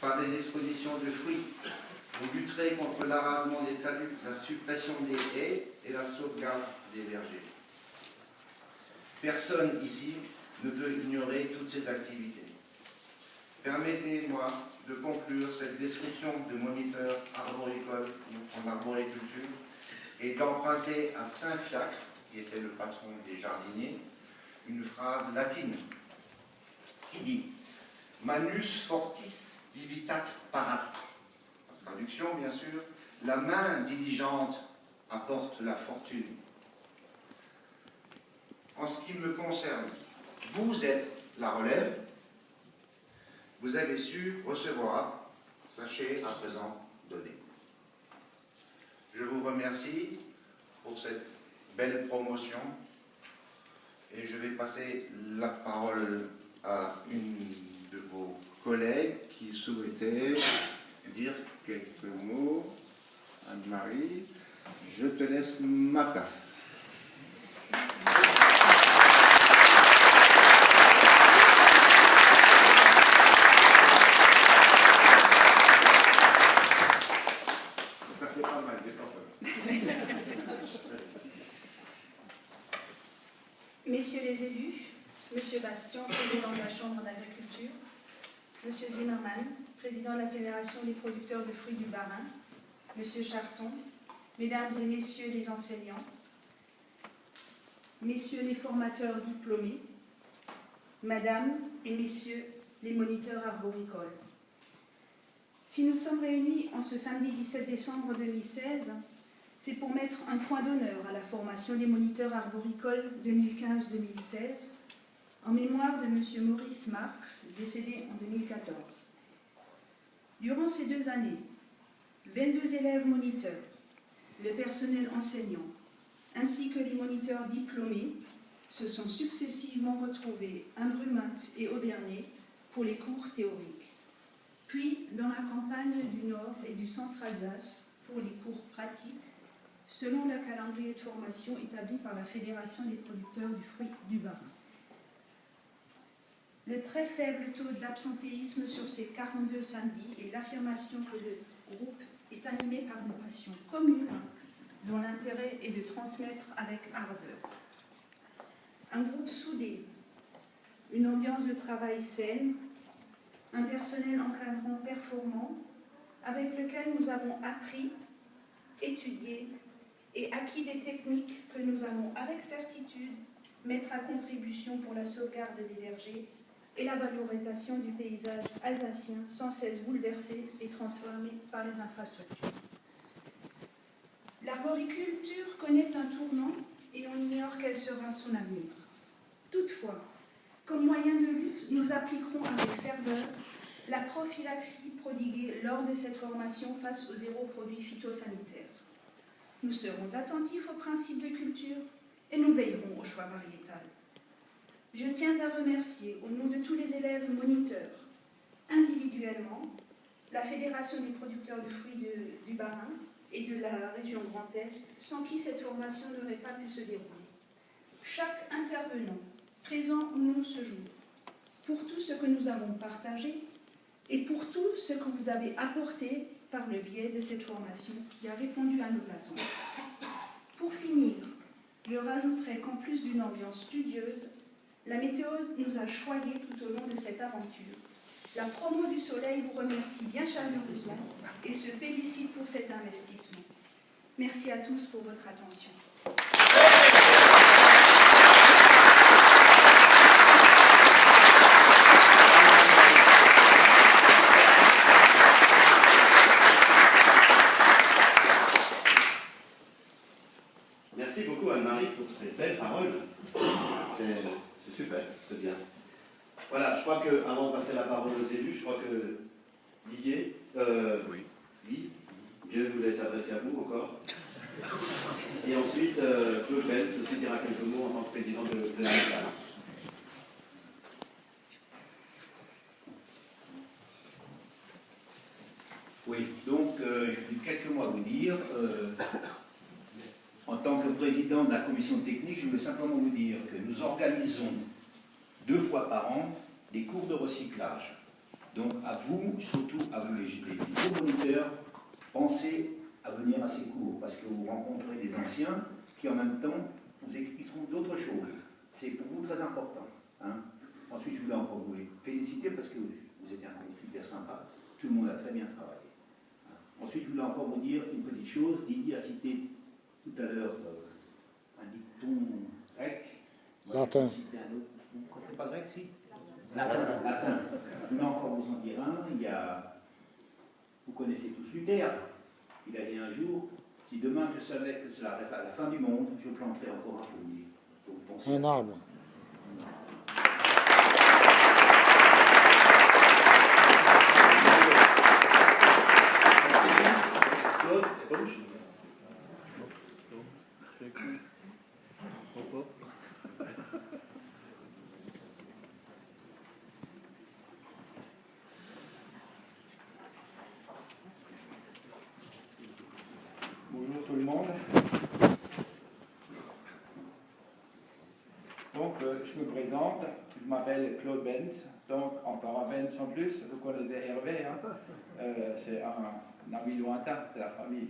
par des expositions de fruits. Vous lutterez contre l'arasement des talus, la suppression des haies et la sauvegarde des vergers. Personne ici ne peut ignorer toutes ces activités. Permettez-moi de conclure cette description de moniteur arboricole en arboriculture et d'emprunter à Saint Fiacre, qui était le patron des jardiniers, une phrase latine qui dit « Manus fortis divitat parat ». Traduction, bien sûr, la main diligente apporte la fortune. En ce qui me concerne, vous êtes la relève, vous avez su recevoir, sachez à présent donner. Je vous remercie pour cette belle promotion et je vais passer la parole à une de vos collègues qui souhaitait dire quelques mots. Anne-Marie, je te laisse ma place. Ça fait pas mal, Messieurs les élus, Monsieur Bastien, président de la Chambre d'agriculture, Monsieur Zimmermann, président de la Fédération des producteurs de fruits du Bas-Rhin, Monsieur Charton, Mesdames et Messieurs les enseignants, Messieurs les formateurs diplômés, Madame et Messieurs les moniteurs arboricoles. Si nous sommes réunis en ce samedi 17 décembre 2016, c'est pour mettre un point d'honneur à la formation des moniteurs arboricoles 2015-2016 en mémoire de M. Maurice Marx, décédé en 2014. Durant ces 2 années, 22 élèves moniteurs, le personnel enseignant, ainsi que les moniteurs diplômés se sont successivement retrouvés à Brumath et Aubernay pour les cours théoriques, puis dans la campagne du Nord et du Centre-Alsace pour les cours pratiques, selon le calendrier de formation établi par la Fédération des producteurs du fruit du Bas-Rhin. Le très faible taux d'absentéisme sur ces 42 samedis et l'affirmation que le groupe est animé par une passion commune dont l'intérêt est de transmettre avec ardeur. Un groupe soudé, une ambiance de travail saine, un personnel encadrant performant avec lequel nous avons appris, étudié et acquis des techniques que nous allons avec certitude mettre à contribution pour la sauvegarde des vergers et la valorisation du paysage alsacien sans cesse bouleversé et transformé par les infrastructures. L'arboriculture connaît un tournant et on ignore quel sera son avenir. Toutefois, comme moyen de lutte, nous appliquerons avec ferveur la prophylaxie prodiguée lors de cette formation face aux 0 produits phytosanitaires. Nous serons attentifs aux principes de culture et nous veillerons au choix variétal. Je tiens à remercier, au nom de tous les élèves moniteurs, individuellement, la Fédération des producteurs de fruits du Bas-Rhin et de la région Grand Est, sans qui cette formation n'aurait pas pu se dérouler. Chaque intervenant, présent ou non ce jour, pour tout ce que nous avons partagé et pour tout ce que vous avez apporté par le biais de cette formation qui a répondu à nos attentes. Pour finir, je rajouterai qu'en plus d'une ambiance studieuse, la météo nous a choyés tout au long de cette aventure. La promo du Soleil vous remercie bien chaleureusement et se félicite pour cet investissement. Merci à tous pour votre attention. Merci beaucoup Anne-Marie pour ces belles paroles. C'est super, c'est bien. Voilà, je crois que, avant de passer la parole aux élus, je crois que Didier, Guy, je vous laisse adresser à vous encore. Et ensuite, Claude Benz aussi dira quelques mots en tant que président de l'AMCAL. Oui, donc j'ai quelques mots à vous dire. En tant que président de la commission technique, je veux simplement vous dire que nous organisons 2 fois par an des cours de recyclage. Donc à vous, surtout à vous les nouveaux moniteurs, pensez à venir à ces cours, parce que vous rencontrez des anciens qui en même temps vous expliqueront d'autres choses. C'est pour vous très important. Hein. Ensuite, je voulais encore vous féliciter parce que vous êtes un groupe super sympa. Tout le monde a très bien travaillé. Hein. Ensuite, je voulais encore vous dire une petite chose. Didier a cité tout à l'heure un dicton grec. Latin. Vous ne connaissez pas grec, si? Latin. Je voulais encore vous en dire un. Vous connaissez tous Luther. Il a dit un jour, si demain je savais que c'est la fin du monde, je planterais encore un pommier. Un arbre. Claude, coach. Bonjour tout le monde. Donc, je me présente, je m'appelle Claude Benz, donc encore un Benz en plus, vous connaissez Hervé, hein? C'est un ami lointain de la famille.